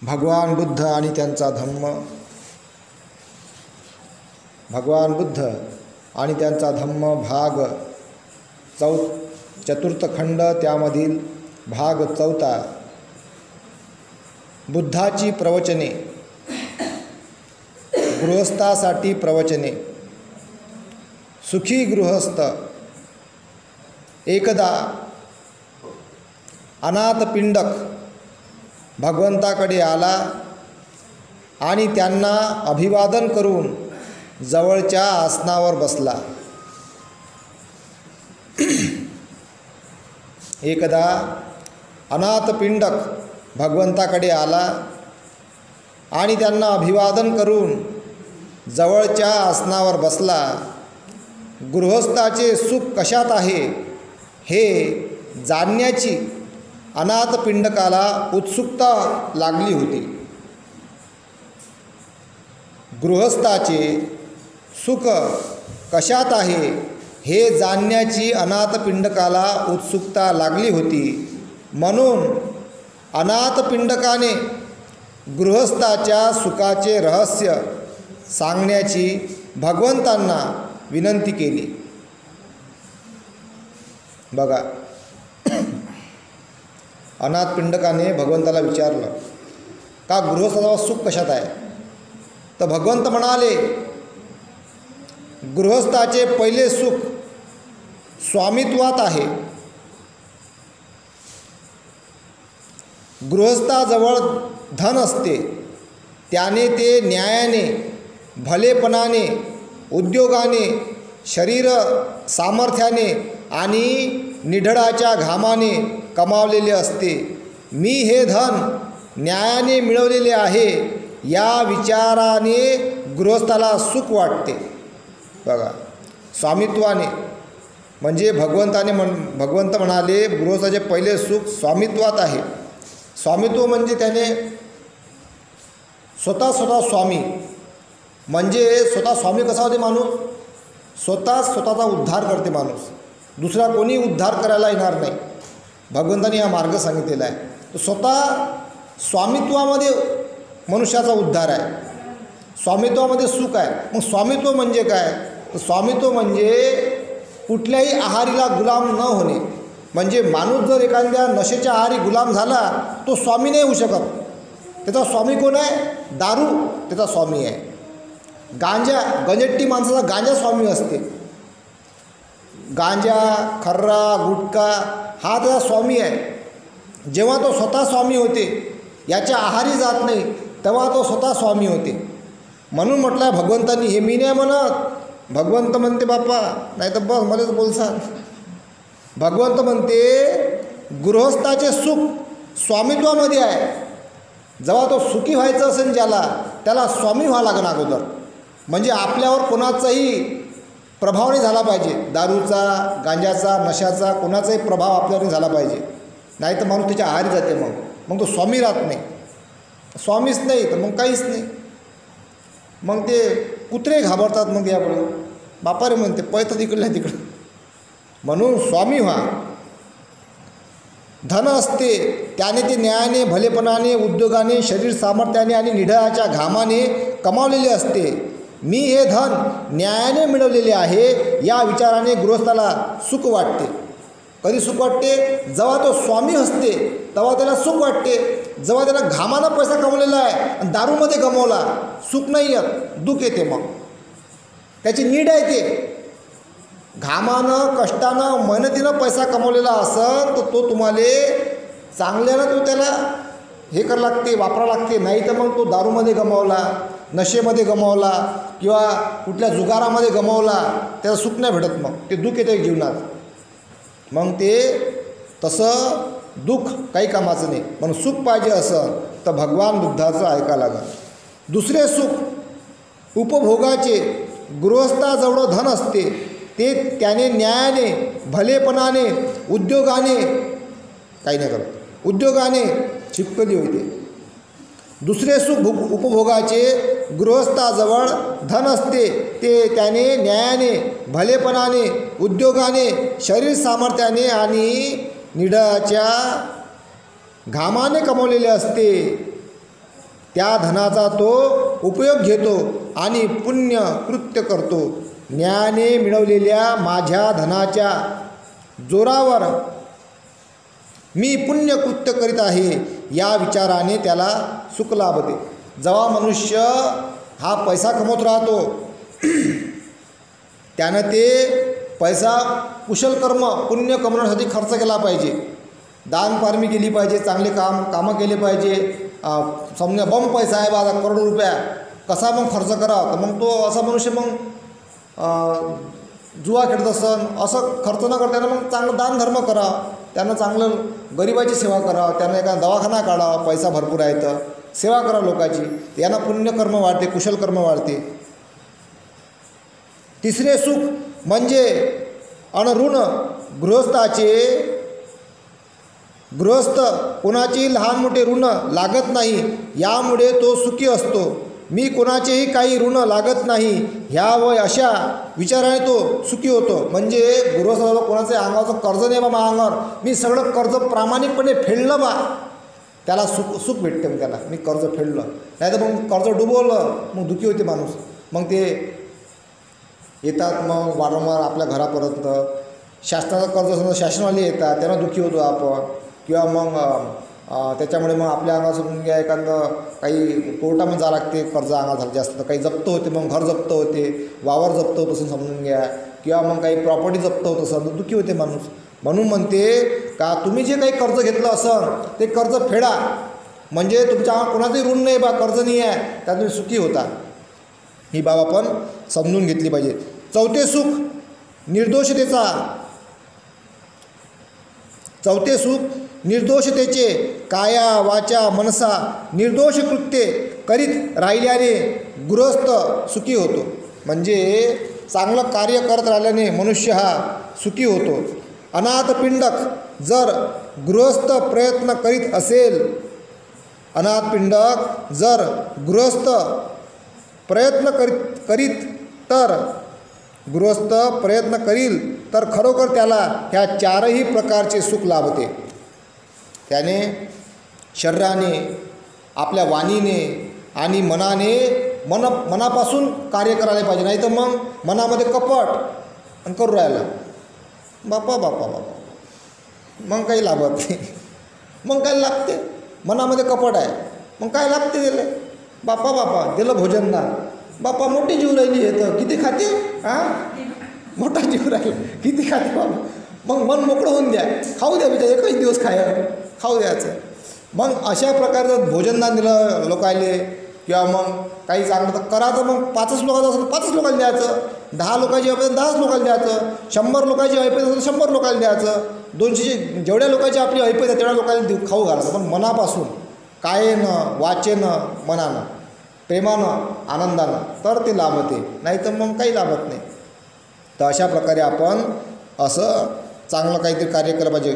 भगवान बुद्ध आणि त्यांचा धम्म. भगवान बुद्ध आणि त्यांचा धम्म भाग चतुर्थ खंड, त्यामधील भाग 4. बुद्धाची प्रवचने. गृहस्थासाठी प्रवचने. सुखी गृहस्थ. एकदा अनाथपिंडक भगवंताकडे आला आणि त्यांना अभिवादन करून जवळच्या आसनावर बसला. एकदा अनाथपिंडक भगवंताकडे आला आणि त्यांना अभिवादन करून जवळच्या आसनावर बसला. गृहस्थाचे सुख कशात आहे हे जाणण्याची अनाथपिंडकाला उत्सुकता लागली होती. गृहस्थाचे सुख कशात आहे हे जाणण्याची अनाथपिंडकाला उत्सुकता लागली होती. म्हणून अनाथपिंडकाने गृहस्थाच्या सुखाचे रहस्य सांगण्याची भगवंतांना विनंती केली. बघा, अनाथपिंडकाने भगवंताला विचारलं का गृहस्थाचा सुख कशात आहे. तर भगवंत म्हणाले, गृहस्थाचे पहिले सुख स्वामित्वात आहे. गृहस्थाजवळ धन असते, त्याने ते न्यायाने, भलेपणाने, उद्योगाने, शरीर सामर्थ्याने आणि निढळाच्या घामाने कमावलेले असते. मी हे धन न्यायाने मिळवलेले आहे या विचाराने गृहस्थाला सुख वाटते. बघा, स्वामित्वाने म्हणजे भगवंत म्हणाले गृहस्थाचे पहिले सुख स्वामित्वात आहे. स्वामित्व म्हणजे त्याने स्वतः स्वामी, म्हणजे स्वतः स्वामी कसा होते माणूस, स्वतःचा उद्धार करते माणूस. दुसरा कोणी उद्धार करायला येणार नाही. भगवंतांनी हा मार्ग सांगितलेला आहे. तो स्वतः स्वामित्वामध्ये मनुष्याचा उद्धार आहे, स्वामित्वामध्ये सुख आहे. मग स्वामित्व म्हणजे काय, तर स्वामित्व म्हणजे कुठल्याही आहारीला गुलाम न होणे. म्हणजे माणूस जर एखाद्या नशेच्या आहारी गुलाम झाला तो स्वामी नाही होऊ शकत. त्याचा स्वामी कोण आहे, दारू त्याचा स्वामी आहे. गंजट्टी माणसाचा गांजा स्वामी असते. गांजा, खर्रा, गुटखा हा त्याचा स्वामी आहे. जेव्हा तो स्वतः स्वामी होते, याच्या आहारी जात नाही, तेव्हा तो स्वतः स्वामी होते. म्हणून म्हटलं आहे भगवंतांनी, हे मी नाही म्हणत, भगवंत म्हणते बाप्पा, नाही तर बस मलाच बोलसान. भगवंत म्हणते गृहस्थाचे सुख स्वामित्वामध्ये आहे. जेव्हा तो सुखी व्हायचं असेल ज्याला, त्याला स्वामी व्हावं लागेल अगोदर. म्हणजे आपल्यावर कोणाचाही प्रभाव नाही झाला पाहिजे. दारूचा, गांजाचा, नशाचा कोणाचाही प्रभाव आपल्यावर नाही झाला पाहिजे. नाही तर माणूस त्याच्या आहारी जाते. मग तो स्वामी राहत नाही. स्वामीच नाही तर मग काहीच नाही. मग ते कुत्रे घाबरतात मग यापुढे. बापारे म्हणते पळतं तिकडल्या तिकडं. म्हणून स्वामी व्हा. धन असते, त्याने ते न्यायाने, भलेपणाने, उद्योगाने, शरीर सामर्थ्याने आणि निढळाच्या घामाने कमावलेले असते. मी हे धन न्यायाने मिळवलेले आहे या विचाराने गृहस्थाला सुख वाटते. कधी सुख वाटते, जेव्हा तो स्वामी असते तेव्हा त्याला सुख वाटते. जेव्हा त्याला घामानं पैसा कमवलेला आहे आणि दारूमध्ये गमवला, सुख नाही येत, दुःख येते. मग त्याची नीड आहे. ते घामानं, कष्टानं, मेहनतीनं पैसा कमवलेला असेल तर तो तुम्हाला चांगल्यानं तो त्याला हे करावं लागते, वापरावं लागते. नाही तर मग तो दारूमध्ये गमावला, नशेमध्ये गमावला किंवा कुठल्या जुगारामध्ये गमावला, त्याला सुख नाही भेटत. मग ते दुःख येते जीवनात. मग ते तसं दुःख काही कामाचं नाही. म्हणून सुख पाहिजे असं तर भगवान बुद्धाचं ऐका लागेल. दुसरे सुख उपभोगाचे. गृहस्थाजवळ धन असते, ते त्याने न्यायाने, भलेपणाने, उद्योगाने, काही नाही करत, उद्योगाने चिपकली होते. दुसरे सुख उपभोगाचे. गृहस्थाजवळ धन असते, ते त्याने न्यायाने, भलेपणाने, उद्योगाने, शरीर सामर्थ्याने आणि निढळाच्या घामाने कमवलेले असते. त्या धनाचा तो उपयोग घेतो आणि पुण्य कृत्य करतो. न्यायाने मिळवलेल्या माझ्या धनाच्या जोरावर मी पुण्यकृत्य करीत आहे या विचाराने त्याला सुख लाभते. जेव्हा मनुष्य हा पैसा कमवत राहतो त्यानं ते पैसा कुशल कर्म पुण्य कमवण्यासाठी खर्च केला पाहिजे. दानपारमी केली पाहिजे, चांगले कामं केले पाहिजे. समजा बम पैसा आहे बाबा करोडो रुपया, कसा मग खर्च करावा? तर मग तो असा मनुष्य मग जुवा खेळत असन, असं खर्च न करता त्यानं मग चांगलं दानधर्म करावं, त्यानं चांगलं गरिबाची सेवा करावं, त्यानं एका दवाखाना काढावा, पैसा भरपूर आहे तर सेवा करा लोकांची, यानं पुण्यकर्म वाढते, कुशल कर्म वाढते. तिसरे सुख म्हणजे अनऋण गृहस्थ कोणाची लहान मोठे ऋण लागत नाही, यामुळे तो सुखी असतो. मी कोणाचेही काही ऋण लागत नाही ह्या व अशा विचाराने तो सुखी होतो. म्हणजे गृहस्थ कोणाचं अंगाचं कर्ज नाही बा मा अंगावर, मी सगळं कर्ज प्रामाणिकपणे फेडलं बा, त्याला सुख भेटते. मग त्याला मी कर्ज फेडलं, नाही तर मग कर्ज डुबवलं मग दुःखी होते माणूस. मग ते येतात मग वारंवार आपल्या घरापर्यंत, शासनाचं कर्ज समजा शासनवाले येतात त्यांना दुःखी होतो आपण, किंवा मग त्याच्यामुळे मग आपल्या अंगावर समजून घ्या एखादं काही कोर्टामध्ये जावं लागते, कर्ज अंगावर झालं जास्त तर काही जप्त होते, मग घर जप्त होते, वावर जप्त होतं असं समजून घ्या, किंवा मग काही प्रॉपर्टी जप्त होतं असं दुःखी होते माणूस. म्हणून म्हणते का तुम्ही जे काही कर्ज घेतलं असं ते कर्ज फेडा, म्हणजे तुमच्या कोणाचंही ऋण नाही बा, कर्ज नाही आहे, त्यात तुम्ही सुखी होता. ही बाब आपण समजून घेतली पाहिजे. चौथे सुख निर्दोषतेचे काया वाचा मनसा निर्दोष कृत्ये करीत राहिल्याने गृहस्थ सुखी होतो. म्हणजे चांगलं कार्य करत राहिल्याने मनुष्य हा सुखी होतो. अनाथ पिंडक जर गृहस्थ प्रयत्न करीत असेल, अनाथ पिंडक जर गृहस्थ प्रयत्न करील तर खरोखर त्याला ह्या चारही प्रकारचे सुख लाभते. त्याने शरीराने, आपल्या वाणीने आणि मनापासून कार्य करायला पाहिजे. नाही तर मग मनामध्ये कपट आणि करू राहिला बापा मग काही लाभत नाही. मग काय लागते? मनामध्ये कपट आहे मग काय लागते दिले बापा दिलं भोजन ना बापा, मोठी जीव राहिली येतं किती खाते, मोठा जीव राहिला किती खाते बाबा. मग मन मोकळं होऊन द्या, खाऊ द्या बिचार, एकच दिवस खाऊ द्यायचं. मग अशा प्रकारचं भोजनदान दिलं लोकायले, किंवा मग काही चांगलं तर करायचं. मग 5 लोकांचं असेल 5 लोकांना द्यायचं, 10 लोकांची ऐपत 10 लोकांना द्यायचं, 100 लोकांची ऐपत असेल 100 लोकांना द्यायचं, 200 जेवढ्या लोकांची आपली ऐपत आहे तेवढ्या लोकांना खाऊ घालायचं. पण मनापासून, कायेनं वाचेनं मनानं प्रेमानं आनंदानं, तर ते लाभते, नाही तर मग काही लाभत नाही. तर अशा प्रकारे आपण असं चांगलं काहीतरी कार्य केलं पाहिजे,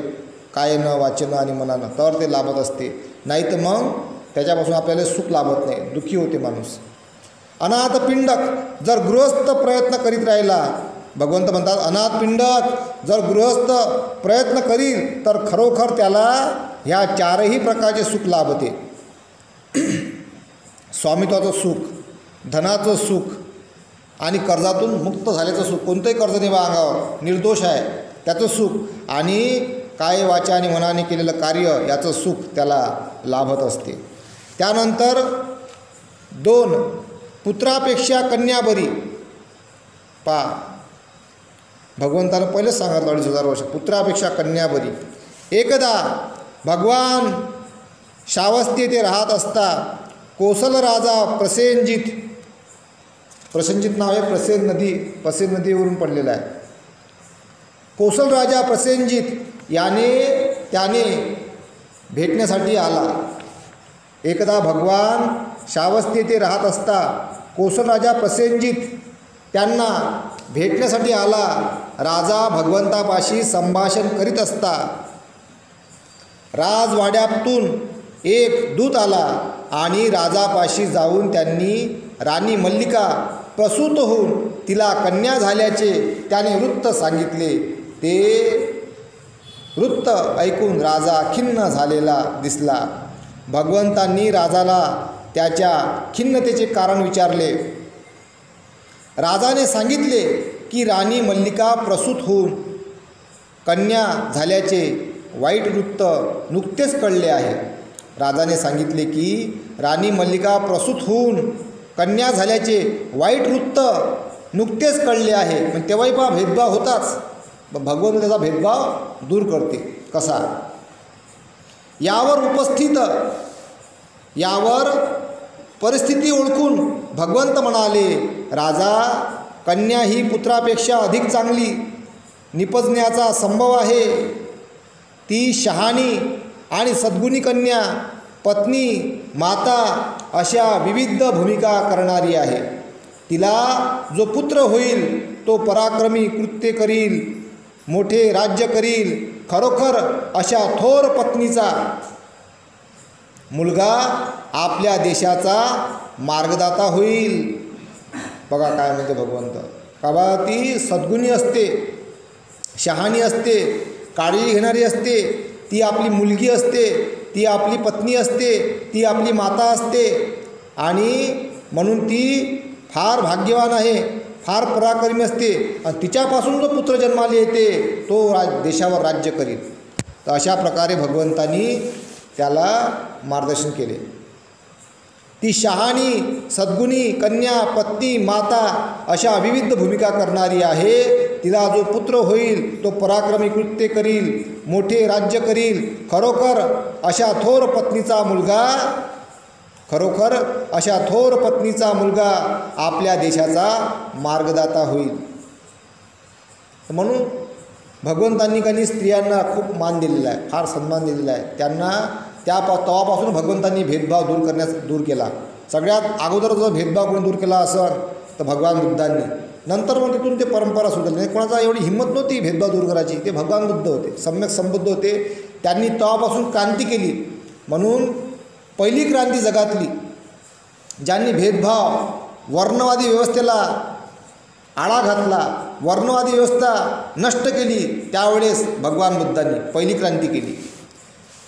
कायेनं वाचेनं आणि मनानं, तर ते लाभत असते. नाही तर मग त्याच्यापासून आपल्याला सुख लाभत नाही, दुःखी होते माणूस. अनाथ पिंडक जर गृहस्थ प्रयत्न करीत राहिला, भगवंत म्हणतात अनाथ पिंडक जर गृहस्थ प्रयत्न करील तर खरोखर त्याला ह्या चारही प्रकारचे सुख लाभते. स्वामित्वाचं सुख, धनाचं सुख आणि कर्जातून मुक्त झाल्याचं सुख. कोणतंही कर्ज नाही बा अंगावर, निर्दोष आहे त्याचं सुख, आणि काय वाचा आणि मनाने केलेलं कार्य याचं सुख त्याला लाभत असते. त्यानंतर 2 पुत्रापेक्षा कन्या बरी. भगवंतानं पहिलेच सांगितलं 2500 वर्ष, पुत्रापेक्षा कन्या बरी. एकदा भगवान श्रावस्ती येथे राहत असता कोसल राजा प्रसेनजित नाव आहे, प्रसेन नदीवरून पडलेलं आहे. कोसल राजा प्रसेनजित त्याने भेटण्यासाठी आला. एकदा भगवान श्रावस्ती येथे राहत असता कोसल राजा प्रसेनजित त्यांना भेटण्यासाठी आला. राजा भगवंतापाशी संभाषण करीत असता राजवाड्यातून एक दूत आला आणि राजापाशी जाऊन त्यांनी राणी मल्लिका प्रसूत होऊन तिला कन्या झाल्याचे त्याने वृत्त सांगितले. ते वृत्त ऐकून राजा खिन्न झालेला दिसला. भगवंतांनी राजाला त्याच्या खिन्नतेचे कारण विचारले. राजाने सांगितले की राणी मल्लिका प्रसूत होऊन कन्या झाल्याचे वाईट वृत्त नुकतेच कळले आहे. राजाने सांगितले की राणी मल्लिका प्रसूत होऊन कन्या झाल्याचे वाईट वृत्त नुकतेच कळले आहे. पण तेव्हाही पहा भेदभाव होताच. भगवंत त्याचा भेदभाव दूर करते. कसा? यावर परिस्थिती ओळखून भगवंत म्हणाले, राजा, कन्या ही पुत्रापेक्षा अधिक चांगली निपजण्याचा संभव आहे. ती शहाणी आणि सद्गुणी कन्या, पत्नी, माता अशा विविध भूमिका करणारी आहे. तिला जो पुत्र होईल तो पराक्रमी कृत्य करील, मोठे राज्य करील. खरोखर अशा थोर पत्नीचा मुलगा आपल्या देशाचा मार्गदाता होईल. बघा काय म्हणते भगवंत. का बा ती सद्गुणी असते, शहाणी असते, काळजी घेणारी असते, ती आपली मुलगी असते, ती आपली पत्नी असते, ती आपली माता असते आणि म्हणून ती फार भाग्यवान आहे, फार पराक्रमी असते आणि तिच्यापासून जो पुत्र जन्माला येते तो देशावर राज्य करील. तर अशा प्रकारे भगवंतांनी त्याला मार्गदर्शन केले. ती शहाणी, सद्गुणी कन्या, पत्नी, माता अशा विविध भूमिका करणारी आहे. तिला जो पुत्र होईल तो पराक्रमी कृत्य करील, मोठे राज्य करील. खरोखर अशा थोर पत्नीचा मुलगा आपल्या देशाचा मार्गदाता होईल. म्हणून भगवंतांनी काही स्त्रियांना खूप मान दिलेला आहे, फार सन्मान दिलेला आहे. त्यांना तेव्हापासून भगवंतांनी भेदभाव दूर केला. सगळ्यात अगोदर जर भेदभाव कोणी दूर केला असेल तर भगवान बुद्धांनी. नंतर मग तिथून ते परंपरा सुरू झाली. कोणाचा एवढी हिंमत नव्हती भेदभाव दूर करायची. ते भगवान बुद्ध होते, सम्यक संबुद्ध होते. त्यांनी तेव्हापासून क्रांती केली. म्हणून पहिली क्रांती जगातली ज्यांनी भेदभाव, वर्णवादी व्यवस्थेला आळा घातला, वर्णवादी व्यवस्था नष्ट केली, त्यावेळेस भगवान बुद्धांनी पहिली क्रांती केली.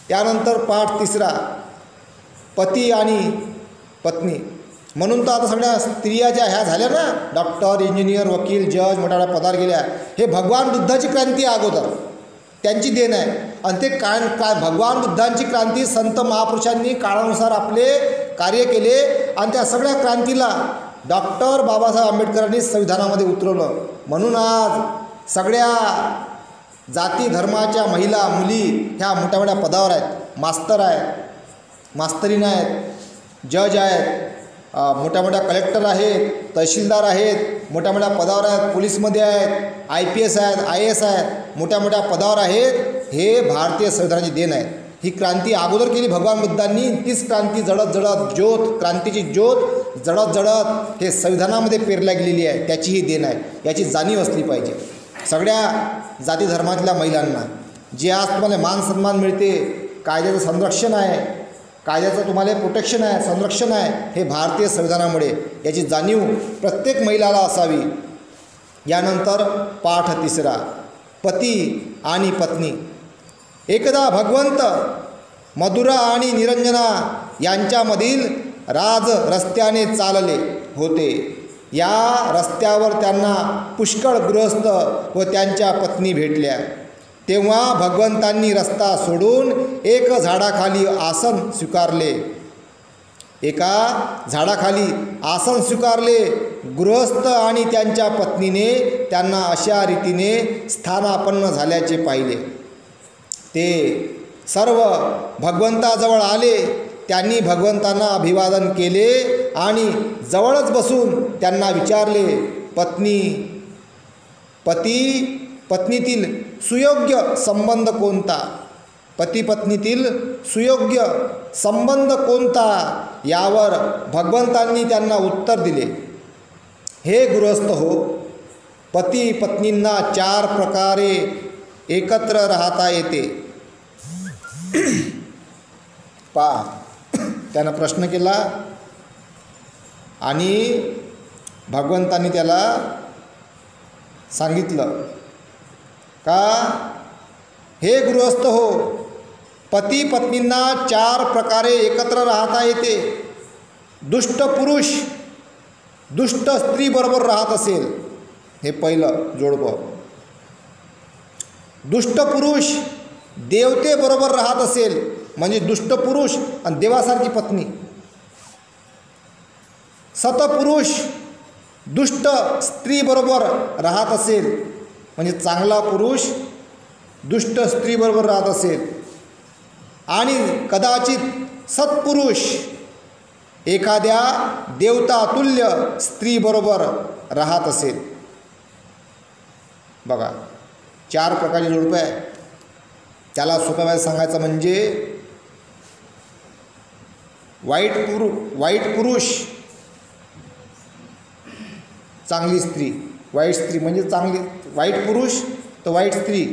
त्यानंतर पाठ तिसरा, पती आणि पत्नी. म्हणून तर आता सगळ्या स्त्रिया ज्या ह्या झाल्या ना, डॉक्टर, इंजिनियर, वकील, जज, मोठ्या मोठ्या पदावर गेल्या, हे भगवान बुद्धाची क्रांती अगोदर त्यांची देण आहे. आणि ते भगवान बुद्धांची क्रांती संत महापुरुषांनी काळानुसार आपले कार्य केले आणि त्या सगळ्या क्रांतीला डॉक्टर बाबासाहेब आंबेडकरांनी संविधानामध्ये उतरवलं. म्हणून आज सगळ्या जाती धर्माच्या महिला, मुली ह्या मोठ्या मोठ्या पदावर आहेत. मास्तर आहेत, मास्तरीण आहेत, जज आहेत, मोठ्या मोठ्या कलेक्टर आहेत, तहसीलदार आहेत, मोठ्या मोठ्या पदावर आहेत, पोलीसमध्ये आहेत, IPS आहेत, IAS आहेत, मोठ्या मोठ्या पदावर आहेत. हे भारतीय संविधानाची देण आहे. ही क्रांती अगोदर केली भगवान बुद्धांनी. तीच क्रांती क्रांतीची ज्योत जळत हे संविधानामध्ये पेरल्या गेलेली आहे. त्याची ही देण आहे. याची जाणीव असली पाहिजे सगळ्या जाती धर्मातल्या महिलांना. जे आज तुम्हाला मान सन्मान मिळते, कायद्याचं संरक्षण आहे, कायद्याचं तुम्हाला प्रोटेक्शन आहे, संरक्षण आहे, हे भारतीय संविधानामुळे. याची जाणीव प्रत्येक महिलाला असावी. यानंतर पाठ तिसरा, पती आणि पत्नी. एकदा भगवंत मधुरा आणि निरंजना यांच्यामधील राज रस्त्याने चालले होते. या रस्त्यावर त्यांना पुष्कळ गृहस्थ व त्यांच्या पत्नी भेटल्या. तेव्हा भगवंतांनी रस्ता सोडून एक झाडाखाली आसन स्वीकारले. एका झाडाखाली आसन स्वीकारले. गृहस्थ आणि त्यांच्या पत्नीने त्यांना अशा रीतीने स्थानापन्न झाल्याचे पाहिले. ते सर्व भगवंताजवळ आले. त्यांनी भगवंतांना अभिवादन केले आणि जवळच बसून त्यांना विचारले, पत्नीतील सुयोग्य संबंध कोणता? पती पत्नीतील सुयोग्य संबंध कोणता? यावर भगवंतांनी त्यांना उत्तर दिले, हे गृहस्थ हो, पती पत्नींना 4 प्रकारे एकत्र राहता येते. पहा, त्यानं प्रश्न केला आणि भगवंतांनी त्याला सांगितलं का, हे गृहस्थ हो, पती पत्नींना 4 प्रकारे एकत्र राहता येते. दुष्ट पुरुष दुष्ट स्त्री बरोबर राहत असेल, हे पहिलं जोडपं. दुष्ट पुरुष देवतेबरोबर राहत असेल, म्हणजे दुष्ट पुरुष आणि देवासारखी पत्नी. सतपुरुष दुष्ट स्त्रीबरोबर राहत असेल, म्हणजे चांगला पुरुष दुष्ट स्त्रीबरोबर राहत असेल. आणि कदाचित सत्पुरुष एखाद्या देवतातुल्य स्त्रीबरोबर राहत असेल. बघा 4 प्रकारचे जोडपं आहे. त्याला सोप्या भाषेत सांगायचं म्हणजे वाईट पुरुष चांगली स्त्री, वाईट स्त्री म्हणजे चांगली, वाईट पुरुष तर वाईट स्त्री,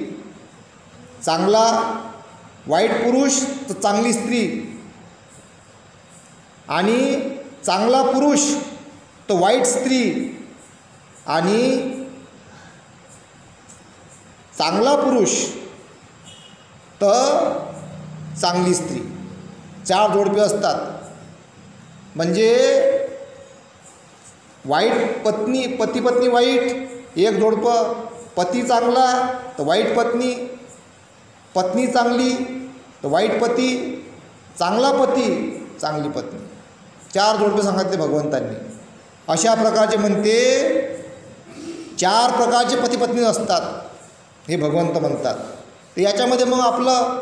चांगला वाईट पुरुष तर चांगली स्त्री, आणि चांगला पुरुष तर वाईट स्त्री, आणि चांगला पुरुष तर चांगली स्त्री. 4 जोडपे असतात. म्हणजे वाईट पत्नी, पती पत्नी वाईट एक जोडपं, पती चांगला तर वाईट पत्नी, पत्नी चांगली तर वाईट पती, चांगला पती चांगली पत्नी. 4 जोडपे सांगितले भगवंतांनी. अशा प्रकारचे म्हणते 4 प्रकारचे पती पत्नी असतात हे भगवंत म्हणतात. तर याच्यामध्ये मग आपलं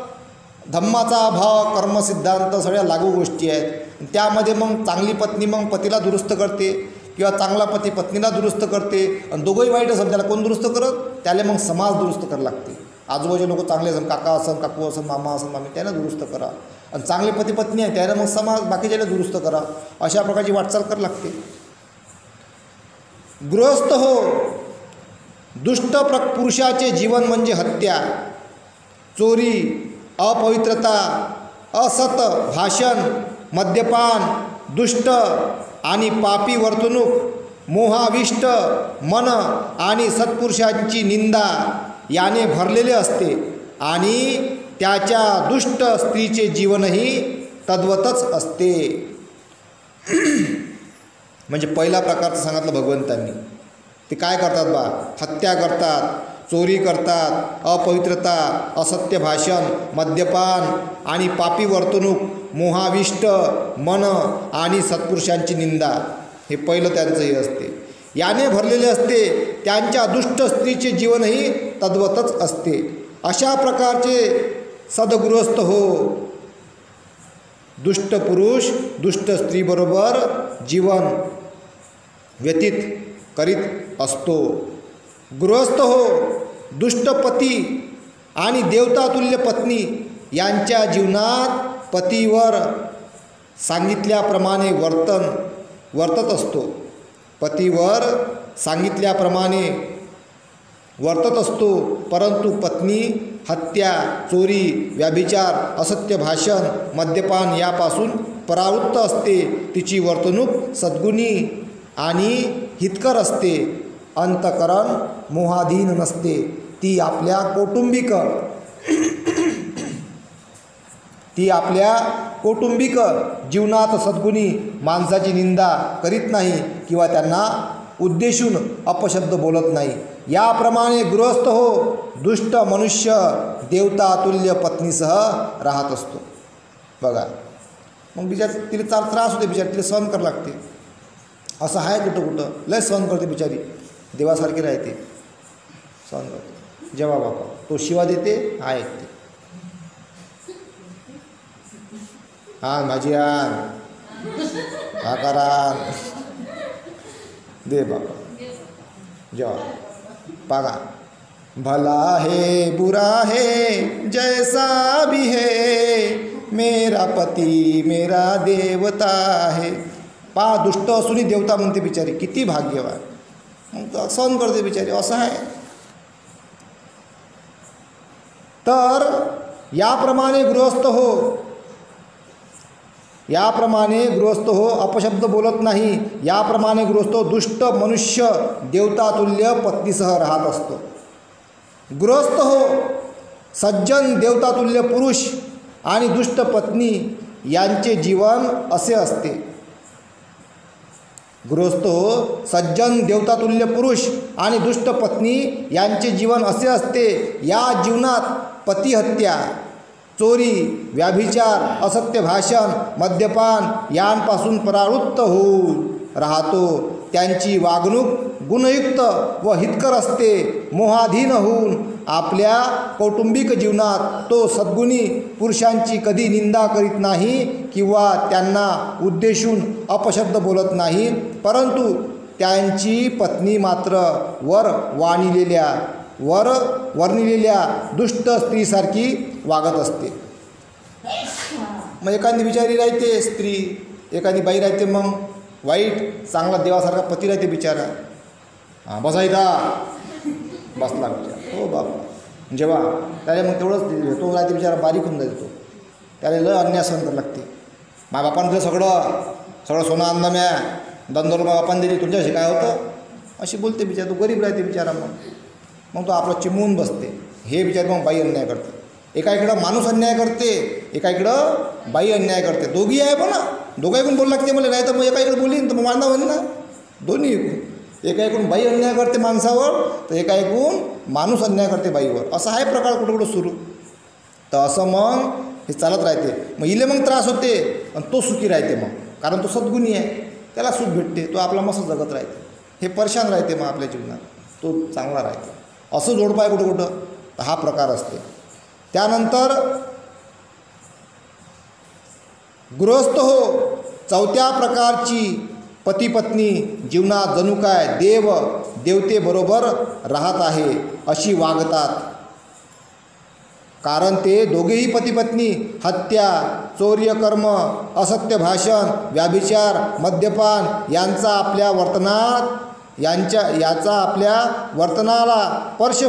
धम्माचा भाव कर्मसिद्धांत सगळ्या लागू गोष्टी आहेत. त्यामध्ये मग चांगली पत्नी मग पतीला दुरुस्त करते, किंवा चांगला पती पत्नीला दुरुस्त करते, आणि दोघंही वाईट असेल त्याला कोण दुरुस्त करत? त्याला मग समाज दुरुस्त करायला लागते. आजूबाजूचे लोक चांगले असेल, काका असेल, काकू असेल, मामा असेल, मामी, त्यांना दुरुस्त करा. आणि चांगले पती पत्नी आहे त्याला मग समाज बाकीच्याला दुरुस्त करा. अशा प्रकारची वाटचाल करावी लागते. गृहस्थ हो दुष्ट पुरुषाचे जीवन म्हणजे हत्या, चोरी, अपवित्रता, असत भाषण, मद्यपान, दुष्ट आणि पापी वर्तणूक, मोहाविष्ट मन आणि सत्पुरुषांची निंदा याने भरलेले असते. आणि त्याच्या दुष्ट स्त्रीचे जीवनही तद्वतच असते. म्हणजे पहिला प्रकारचं सांगितलं भगवंतांनी. ते काय करतात बा? हत्या करतात, चोरी करतात, अपवित्रता, असत्य भाषण, मद्यपान आणि पापी वर्तणूक, मोहाविष्ट मन आणि सत्पुरुषांची निंदा, हे पहिलं त्यांचं हे असते. याने भरलेले असते. त्यांच्या दुष्ट स्त्रीचे जीवनही तद्वतच असते. अशा प्रकारचे सद्गृहस्थ हो दुष्ट पुरुष दुष्ट स्त्रीबरोबर जीवन व्यतीत करीत असतो. गृहस्थ हो दुष्ट पती आणि देवतातुल्य पत्नी यांच्या जीवनात पतीवर सांगितल्याप्रमाणे वर्तत असतो. पतीवर सांगितल्याप्रमाणे वर्तत असतो, परंतु पत्नी हत्या, चोरी, व्यभिचार, असत्य भाषण, मद्यपान यापासून परावृत्त असते. तिची वर्तणूक सद्गुणी आणि हितकर असते. अंतकरण मोहाधीन नसते. ती आपल्या कौटुंबिक जीवनात सद्गुणी माणसाची निंदा करीत नाही किंवा त्यांना उद्देशून अपशब्द बोलत नाही. याप्रमाणे गृहस्थ हो दुष्ट मनुष्य देवतातुल्य पत्नीसह राहत असतो. बघा मग तिला त्रास होते, बिचारी तिला सहन करावं लागते. असं आहे कुठं लय सहन करते बिचारी, देवासारखी राहते, सहन करते. जेव्हा बापा तो शिवा देते हा ऐकते. आण माझी आण, आकारान दे बाबा जेव्हा पागा. भला है बुरा है जैसा भी है, मेरा पती मेरा देवता है. दुष्ट असूनही देवता म्हणते बिचारी, किती भाग्यवान. मग सहन करते बिचारी, असं आहे. तर याप्रमाणे गृहस्थ हो अपशब्द बोलत नाही. याप्रमाणे गृहस्थ दुष्ट मनुष्य देवतातुल्य पत्नीसह राहत असतो. गृहस्थ हो सज्जन देवतातुल्य पुरुष आणि दुष्ट पत्नी यांचे जीवन असे असते. गृहस्थ हो, सज्जन देवतातुल्य पुरुष आणि दुष्ट पत्नी यांचे जीवन असे असते. या जीवनात पतिहत्या, चोरी, व्याभिचार, असत्य भाषण, मद्यपान यांपासून परावृत्त होऊन राहतो. त्यांची वागणूक गुणयुक्त व हितकर असते. मोहाधीन होऊन आपल्या कौटुंबिक जीवनात तो सद्गुणी पुरुषांची कधी निंदा करीत नाही किंवा त्यांना उद्देशून अपशब्द बोलत नाही, परंतु त्यांची पत्नी मात्र वर्णिलेल्या दुष्ट स्त्रीसारखी वागत असते. मग एखादी बिचारी राहते स्त्री, एखादी बाई राहते मग वाईट, चांगला देवासारखा पती राहते बिचारा. बसायचा बसला बिचारा, हो बाबा. जेव्हा त्याला मग तेवढंच तो राहते बिचारा बारीक होऊन जातो. त्याला लय अन्याय सहन करायला लागते. माझ्या बापानं सगळं सोनं आणलं म्या, दंदोर माझ्या बापानं दिली, तुमच्याशी काय होतं अशी बोलते बिचारा. तो गरीब राहते बिचारा. मग तो आपला चिमवून बसते. हे बिचार मग बाई अन्याय करते. एका इकडं माणूस अन्याय करते, एका इकडं बाई अन्याय करते. दोघी आहे पण दोघा ऐकून बोलू लागते मला, नाही तर मग एका इकडे बोलीन तर मग वांदा होईल ना. दोन्ही ऐकून, एका ऐकून बाई अन्याय करते माणसावर, तर एका ऐकून माणूस अन्याय करते बाईवर. असा आहे प्रकार कुठं कुठं सुरू. तर असं मग हे चालत राहते. मग इले मग त्रास होते आणि तो सुखी राहते मग, कारण तो सद्गुणी आहे, त्याला सुख भेटते, तो आपला मस्त जगत राहते. हे परेशान राहते मग आपल्या जीवनात, तो चांगला राहते. असं जोडपं आहे कुठं कुठं, तर हा प्रकार असते. त्यानंतर गृहस्थ हो, चौथ्या प्रकारची पती पत्नी जीवनात जणू काय देवतेबरोबर राहत आहे अशी वागतात. कारण ते दोघेही पती पत्नी हत्या, चौर्य कर्म, असत्य भाषण, व्याभिचार, मद्यपान यांचा आपल्या वर्तनाला स्पर्श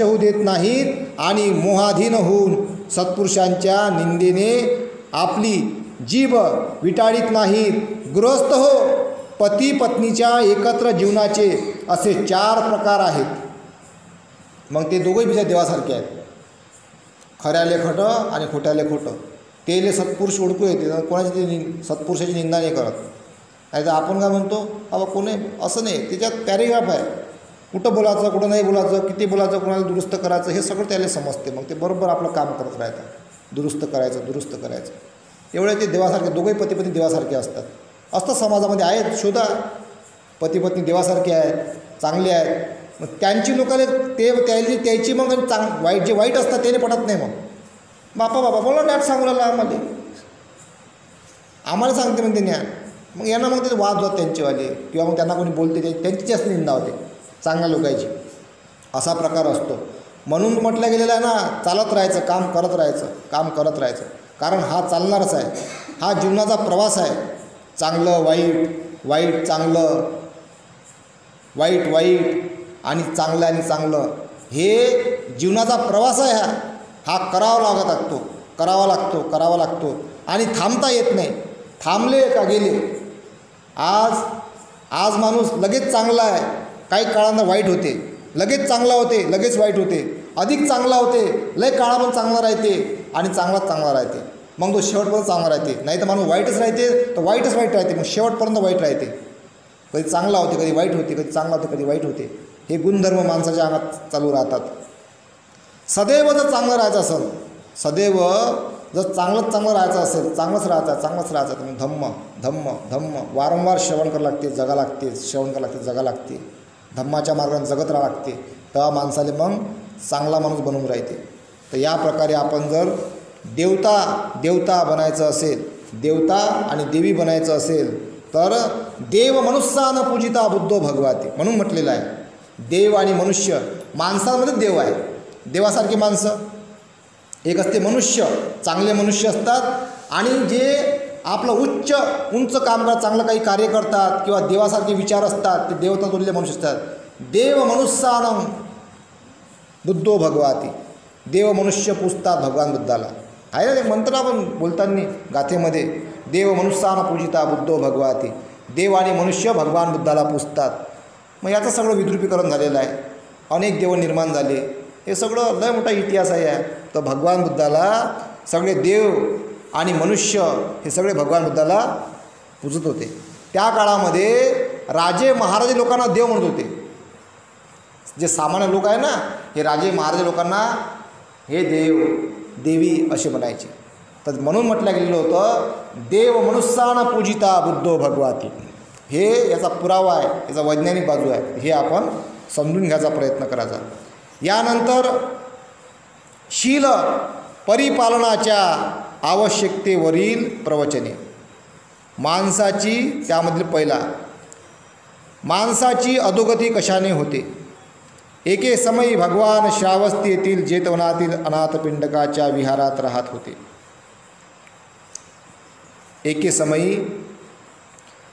होऊ देत नाहीत आणि मोहाधीन होऊन सत्पुरुषांच्या निंदेने आपली जीभ विटाळीत नाहीत. गृहस्थ हो, पती पत्नीच्या एकत्र जीवनाचे असे 4 प्रकार आहेत. मग ते दोघंही बिचारे देवासारखे आहेत. खऱ्याले खटं आणि खोट्याले खोटं. तेले सत्पुरुष ओळखू येते, कोणाची ते सत्पुरुषाची निंदा नाही करत. नाही तर आपण काय म्हणतो, बाबा कोणी असं नाही, त्याच्यात पॅरेग्राफ आहे, कुठं बोलायचं कुठं नाही बोलायचं, किती बोलायचं, कोणाला दुरुस्त करायचं, हे सगळं त्याला समजते. मग ते बरोबर आपलं काम करत राहतात. दुरुस्त करायचं. एवढे ते देवासारखे, दोघंही पती पत्नी देवासारखे असतात समाजामध्ये आहेत. शोधा, पती पत्नी देवासारखे आहेत, चांगले आहेत. मग त्यांची लोकांना त्याची मग वाईट जे वाईट असतात त्याने पटत नाही. मग बापा बोला ज्ञान सांगू लागला आम्हाला सांगते म्हणते ज्ञान. मग यांना मग ते वाद होतात त्यांचेवाले, किंवा मग त्यांना कोणी बोलते त्यांची जास्त निंदा होते चांगल्या लोकांची. असा प्रकार असतो. म्हणून म्हटलं गेलेलं आहे ना, चालत राहायचं, काम करत राहायचं. कारण हा चालणारच आहे. हा जीवनाचा प्रवास आहे. चांगलं वाईट चांगलं, वाईट आणि चांगलं हे जीवनाचा प्रवास आहे. हा करावा लागतो आणि थांबता येत नाही. थांबले का गेले. आज माणूस लगेच चांगला आहे, काही काळानं वाईट होते, लगेच चांगला होते, लगेच वाईट होते, अधिक चांगला होते, लय काळापण चांगला राहते आणि चांगला राहते. मग तो शेवटपर्यंत चांगला राहते. नाही तर माणूस वाईटच राहते तर वाईट राहते, मग शेवटपर्यंत वाईट राहते. कधी चांगला होते, कधी वाईट होते, कधी चांगला होते, कधी वाईट होते. हे गुणधर्म माणसाच्या अंगात चालू राहतात. सदैव जर चांगलं राहायचं असेल, चांगलं राहायचं असेल, चांगलंच राहायचं तर धम्म वारंवार श्रवण करावं लागते, जगा लागते. धम्माच्या मार्गाने जगत राहावं लागते. तेव्हा माणसाला मग चांगला माणूस बनवून राहते. तर या प्रकारे आपण जर देवता बनायचं असेल, देवता आणि देवी बनायचं असेल, तर देव मनुष्यान पूजिता बुद्धो भगवते म्हणून म्हटलेलं आहे. देव आणि मनुष्य, माणसांमध्येच देव आहे. देवासारखी माणसं एक असते मनुष्य, चांगले मनुष्य असतात. आणि जे आपलं उंच काम करतात, चांगलं काही कार्य करतात किंवा देवासारखे विचार असतात, ते देवतातुल्य मनुष्य असतात. देव मनुष्यानं बुद्धो भगवती. देव मनुष्य पूजतात भगवान बुद्धाला. आहे ना ते मंत्र आपण बोलताना गाथेमध्ये, देव मनुष्यानं पूजिता बुद्धो भगवती. देव आणि मनुष्य भगवान बुद्धाला पूजतात. मग याचं सगळं विद्रुपीकरण झालेलं आहे. अनेक देव निर्माण झाले. हे सगळं लय मोठा इतिहास आहे. तर भगवान बुद्धाला सगळे देव आणि मनुष्य हे सगळे भगवान बुद्धाला पूजत होते. त्या काळामध्ये राजे महाराजे लोकांना देव म्हणत होते. जे सामान्य लोक आहे ना, हे राजे महाराजे लोकांना हे देव देवी असे म्हणायचे. तर म्हणून म्हटलं गेलेलं होतं, देव मनुष्यानं पूजिता बुद्धो भगवाती. हे याचा पुरावा आहे, याचा वैज्ञानिक बाजू आहे. हे आपण समजून घ्यायचा प्रयत्न करायचा. यानंतर शील परिपालनाच्या आवश्यकतेवरील प्रवचने. माणसाची, त्यामधील पहिला, माणसाची अधोगती कशाने होते. एके समयी भगवान श्रावस्ती येथील जेतवनातील अनाथपिंडकाच्या विहारात राहत होते. एके समयी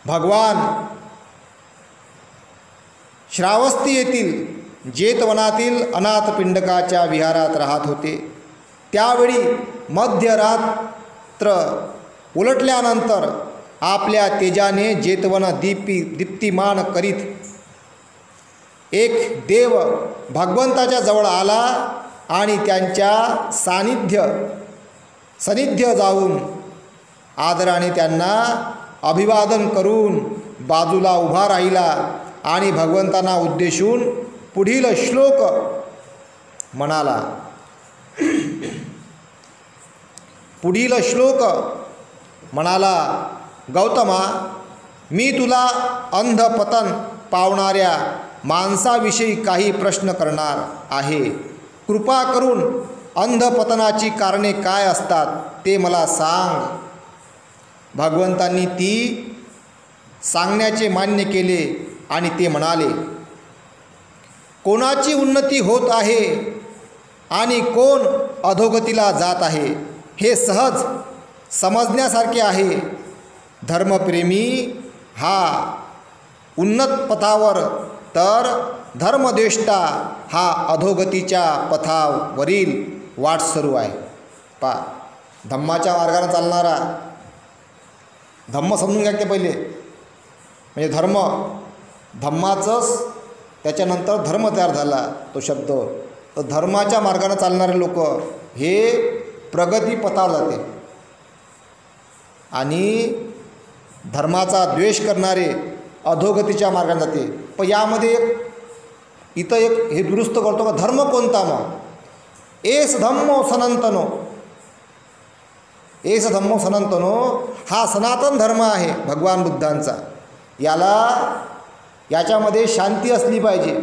भगवान श्रावस्ती येथील जेतवनातील अनाथपिंडकाच्या विहारात राहत होते. त्यावेळी मध्यरात्र उलटल्यानंतर आपल्या तेजाने जेतवन दीप्तिमान करीत एक देव भगवंताच्या जवळ आला आणि त्यांच्या सानिध्य जाऊन आदराने त्यांना अभिवादन करून बाजूला उभा राहिला आणि भगवंतांना उद्देशून पुढील श्लोक म्हणाला. गौतमा, मी तुला अंधपतन पावणाऱ्या माणसाविषयी काही प्रश्न करणार आहे. कृपा करून अंधपतनाची कारणे काय असतात ते मला सांग. भगवंतांनी ती सांगण्याचे मान्य केले आणि ते म्हणाले, कोणाची उन्नती होत आहे आणि कोण अधोगतीला जात आहे हे सहज समजण्यासारखे आहे. धर्मप्रेमी हा उन्नत पथावर तर धर्मद्वेष्टा हा अधोगतीच्या पथावरील वाटसरू आहे. धम्माच्या मार्गाने चालणारा, धम्म समजून घ्या ते पहिले, म्हणजे धम्माचंच त्याच्यानंतर धर्म तयार झाला तो शब्द. तर धर्माच्या मार्गाने चालणारे लोक हे प्रगती पथावर जाते आणि धर्माचा द्वेष करणारे अधोगतीच्या मार्गाने जाते. पण यामध्ये इथं हे दुरुस्त करतो का, धर्म कोणता मग. एस धम्मो सनातनो हा सनातन धर्म आहे भगवान बुद्धांचा. याच्यामध्ये शांती असली पाहिजे,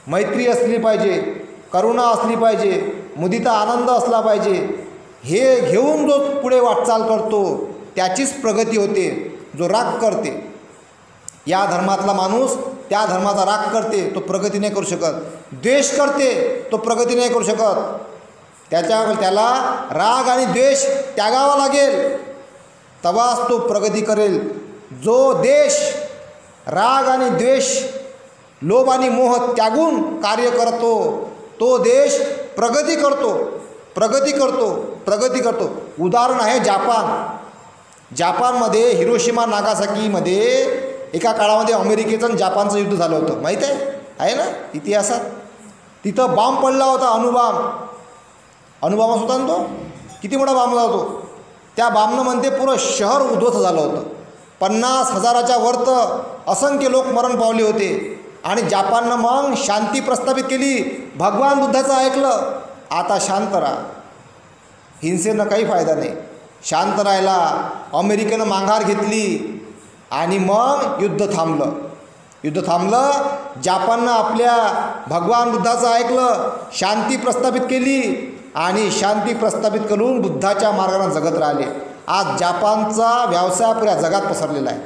मैत्री असली पाहिजे, करुणा असली पाहिजे, मुदिता आनंद असला पाहिजे. हे घेऊन जो पुढे वाटचाल करतो त्याचीच प्रगती होते. जो राग करते, या धर्मातला माणूस त्या धर्माचा राग करते, तो प्रगती नाही करू शकत. द्वेष करते, तो प्रगती नाही करू शकत. त्याला राग आणि द्वेष त्यागावा लागेल, तेव्हाच तो प्रगती करेल. जो देश राग आणि द्वेष, लोभ आणि मोह त्यागून कार्य करतो तो देश प्रगती करतो. उदाहरण आहे जापानमध्ये हिरोशिमा नागासाकीमध्ये एका काळामध्ये अमेरिकेचं आणि जापानचं युद्ध झालं होतं. माहीत आहे ना इतिहासात. तिथं बॉम्ब पडला होता, अणुबॉम्ब होता ना तो. किती मोठा बॉम्ब होता तो. त्या बॉम्बनं म्हणते पुरं शहर उद्ध्वस्त झालं होतं. 50,000च्या वर तर असंख्य लोक मरण पावले होते. आणि जापाननं मग शांती प्रस्थापित केली. भगवान बुद्धाचं ऐकलं, आता शांत राहा, हिंसेनं काही फायदा नाही. शांत राहायला अमेरिकेनं माघार घेतली आणि मग युद्ध थांबलं. जापाननं आपल्या भगवान बुद्धाचं ऐकलं, शांती प्रस्थापित केली आणि शांती प्रस्थापित करून बुद्धाच्या मार्गाने जगत राहिले. आज जापानचा व्यवसाय पुऱ्या जगात पसरलेला आहे.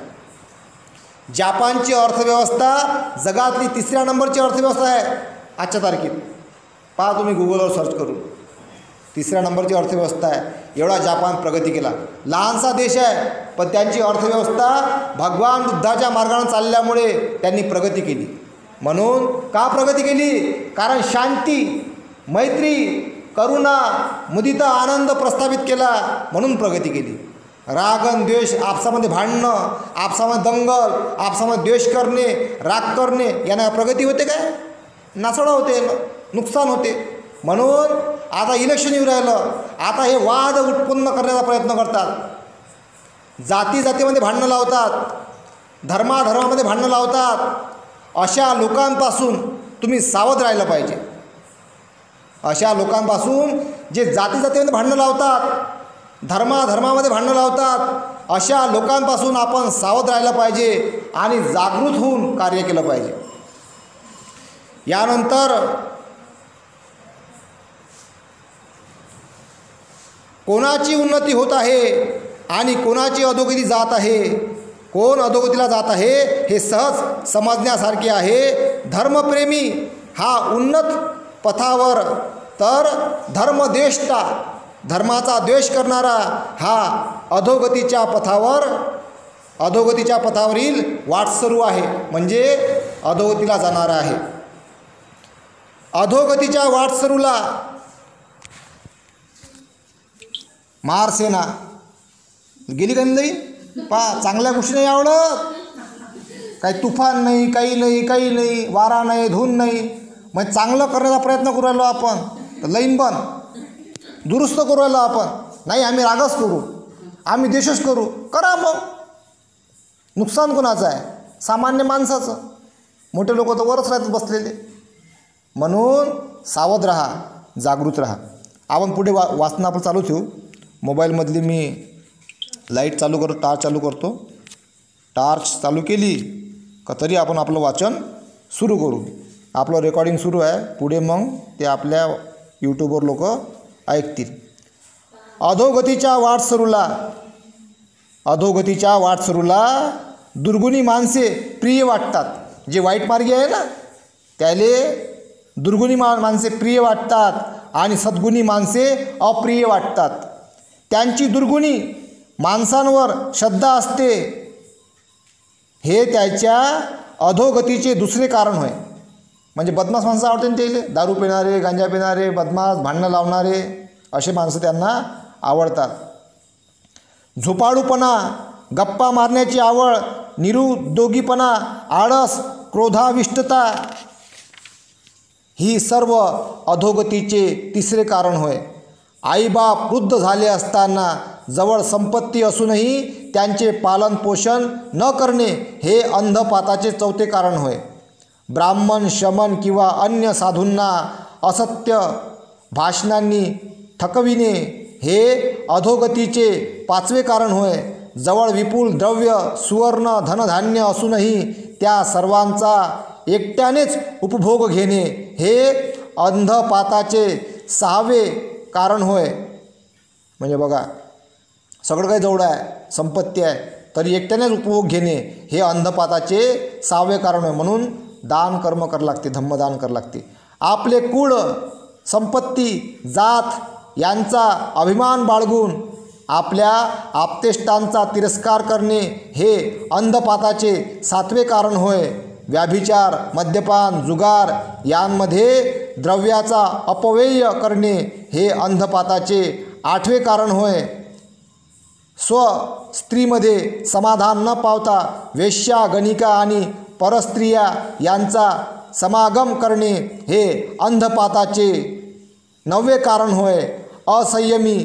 जापानची अर्थव्यवस्था जगातली 3ऱ्या नंबरची अर्थव्यवस्था आहे आजच्या तारखेत. पहा तुम्ही गुगलवर सर्च करून, 3ऱ्या नंबरची अर्थव्यवस्था आहे. एवढा जापान प्रगती केला. लहानसा देश आहे, पण त्यांची अर्थव्यवस्था भगवान बुद्धाच्या मार्गाने चालल्यामुळे त्यांनी प्रगती केली. म्हणून का प्रगती केली? कारण शांती, मैत्री, करुणा, मुदिता, आनंद प्रस्थापित केला म्हणून प्रगती केली. रागन द्वेष, आपसामध्ये भांडणं, आपसामध्ये दंगल, आपसामध्ये द्वेष करणे, राग करणे, यांना प्रगती होते काय? नासडा होते, नुकसान होते. म्हणून आता इलेक्शन येऊ राहिलं, आता हे वाद उत्पन्न करण्याचा प्रयत्न करतात, जातीमध्ये भांडणं लावतात. धर्माधर्मामध्ये भांडणं लावतात, अशा लोकांपासून तुम्ही सावध राहिलं पाहिजे. अशा लोकांपासून जे जातीजातीमध्ये भांडणं लावतात, धर्माधर्मामध्ये भांडणं लावतात, अशा लोकांपासून आपण सावध राहिलं पाहिजे आणि जागृत होऊन कार्य केलं पाहिजे. यानंतर कोणाची उन्नती होत आहे आणि कोणाची अधोगती जात आहे, कोण अधोगतीला जात आहे हे सहज समजण्यासारखे आहे. धर्मप्रेमी हा उन्नत पथावर, तर धर्मद्वेष्टा, धर्माचा द्वेष करणारा हा अधोगतीच्या पथावरील वाटसरू आहे, म्हणजे अधोगतीला जाणारा आहे. अधोगतीच्या वाटसरूला मारसेना गेली का नाही? चांगल्या गोष्टी नाही आवडत, काही तुफान नाही, काही नाही, वारा नाही, धून नाही. मग चांगलं करण्याचा प्रयत्न करू राहिलो आपण, तर लईन बन दुरुस्त करू राहिलो आपण. नाही आम्ही रागच करू, आम्ही देशच करू, करा मग. नुकसान कोणाचं आहे? सामान्य माणसाचं. मोठे लोक तर वरच राहतात बसलेले. म्हणून सावध राहा, जागृत राहा. आपण पुढे वाचणं आपण चालू ठेवू. मोबाईलमधली मी लाईट चालू करतो, टार्च चालू केली का तरी आपण आपलं वाचन सुरू करू. आपलं रेकॉर्डिंग सुरू आहे, पुढे मग ते आपल्या यूट्यूबवर लोक ऐकतील. अधोगतीच्या वाटसरूला दुर्गुणी माणसे प्रिय वाटतात. जे वाईट मार्गी आहे ना त्याले दुर्गुणी माणसे प्रिय वाटतात आणि सद्गुणी माणसे अप्रिय वाटतात. त्यांची दुर्गुणी माणसांवर श्रद्धा असते, हे त्याच्या अधोगतीचे दुसरे कारण होय. म्हणजे बदमाश माणसं आवडते ना त्याला, दारू पिणारे, गांजा पिणारे, बदमाश, भांडणं लावणारे असे माणसं त्यांना आवडतात. झोपाळूपणा, गप्पा मारण्याची आवड, निरुद्योगीपणा, आळस, क्रोधाविष्टता ही सर्व अधोगतीचे तिसरे कारण होय. आईबाप वृद्ध झाले असताना जवळ संपत्ती असूनही त्यांचे पालनपोषण न करणे हे अंधपाताचे चौथे कारण होय. ब्राह्मण, शमन किंवा अन्य साधूंना असत्य भाषणांनी थकविणे हे अधोगतीचे पाचवे कारण होय. जवळ विपुल द्रव्य, सुवर्ण, धनधान्य असूनही त्या सर्वांचा एकट्यानेच उपभोग घेणे हे अंधपाताचे सहावे कारण होय. म्हणजे बघा, सगळं काही जवळ आहे, संपत्ती आहे, तरी एकट्यानेच उपभोग घेणे हे अंधपाताचे सहावे कारण होय. म्हणून दान कर्म करावं लागते, धम्मदान करावं लागते. आपले कुळ, संपत्ती, जात यांचा अभिमान बाळगून आपल्या आप्तेष्टांचा तिरस्कार करणे हे अंधपाताचे सातवे कारण होय. व्याभिचार, मद्यपान, जुगार यांमध्ये द्रव्याचा अपव्यय करणे हे अंधपाताचे आठवे कारण होय. स्त्रीमध्ये समाधान न पावता वेश्या, गणिका आणि परस्त्रिया यांचा समागम करणे हे अंधपाताचे नववे कारण होय. असंयमी,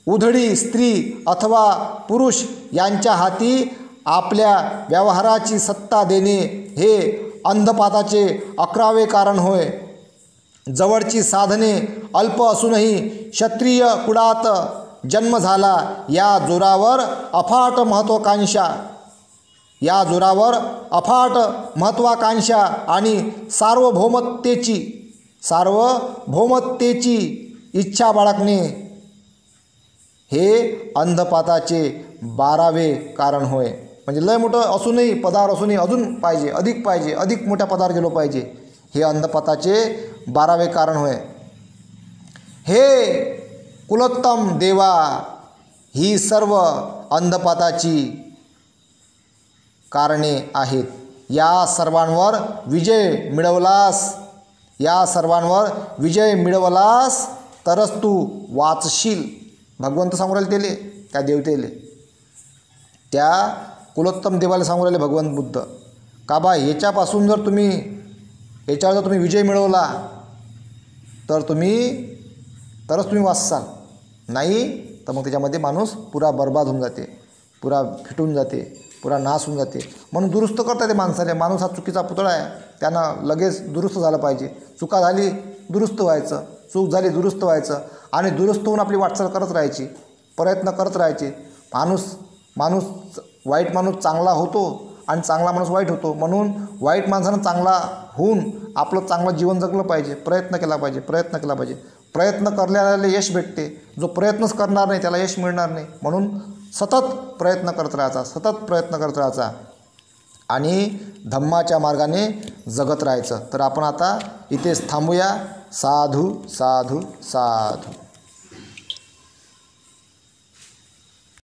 उधळी स्त्री अथवा पुरुष यांच्या हाती आपल्या व्यवहाराची सत्ता देणे हे अंधपाताचे 11वे कारण होय. जवळची साधने अल्प असूनही क्षत्रिय कुळात जन्म झाला या जोरावर अफाट महत्त्वाकांक्षा आणि सार्वभौमतेची इच्छा बाळगणे हे अंधपाताचे 12वे कारण होय. म्हणजे लय मोठं असूनही, पदार असूनही अजून पाहिजे, अधिक मोठ्या पदार गेलो पाहिजे, हे अंधपाताचे 12वे कारण होय. हे कुलोत्तम देवा, ही सर्व अंधपाताची कारणे आहेत. या सर्वांवर विजय मिळवलास तरच तू वाचशील. भगवंत सांगू राहिले तेले, त्या देवतेले, त्या कुलोत्तम देवाला सांगू राहिले भगवंत बुद्ध, का बा याच्यापासून जर तुम्ही विजय मिळवला तरच तुम्ही वाचसाल, नाही तर मग त्याच्यामध्ये माणूस पुरा बर्बाद होऊन जाते. पुरा फिटून जाते, पुरा नाश होऊन जाते. म्हणून दुरुस्त करता येते माणसाने. माणूस हा चुकीचा पुतळा आहे, त्यानं लगेच दुरुस्त झालं पाहिजे. चुका झाली दुरुस्त व्हायचं, चूक झाली दुरुस्त व्हायचं आणि दुरुस्त होऊन आपली वाटचाल करत राहायची, प्रयत्न करत राहायचे. माणूस वाईट माणूस चांगला होतो आणि चांगला माणूस वाईट होतो. म्हणून वाईट माणसानं चांगला होऊन आपलं चांगलं जीवन जगलं पाहिजे, प्रयत्न केला पाहिजे. प्रयत्न करण्याला यश भेटते. जो प्रयत्नच करणार नाही त्याला यश मिळणार नाही. म्हणून सतत प्रयत्न करत राहायचा आणि धम्माच्या मार्गाने जगत राहायचं. तर आपण आता इथेच थांबूया. साधू साधू साधू.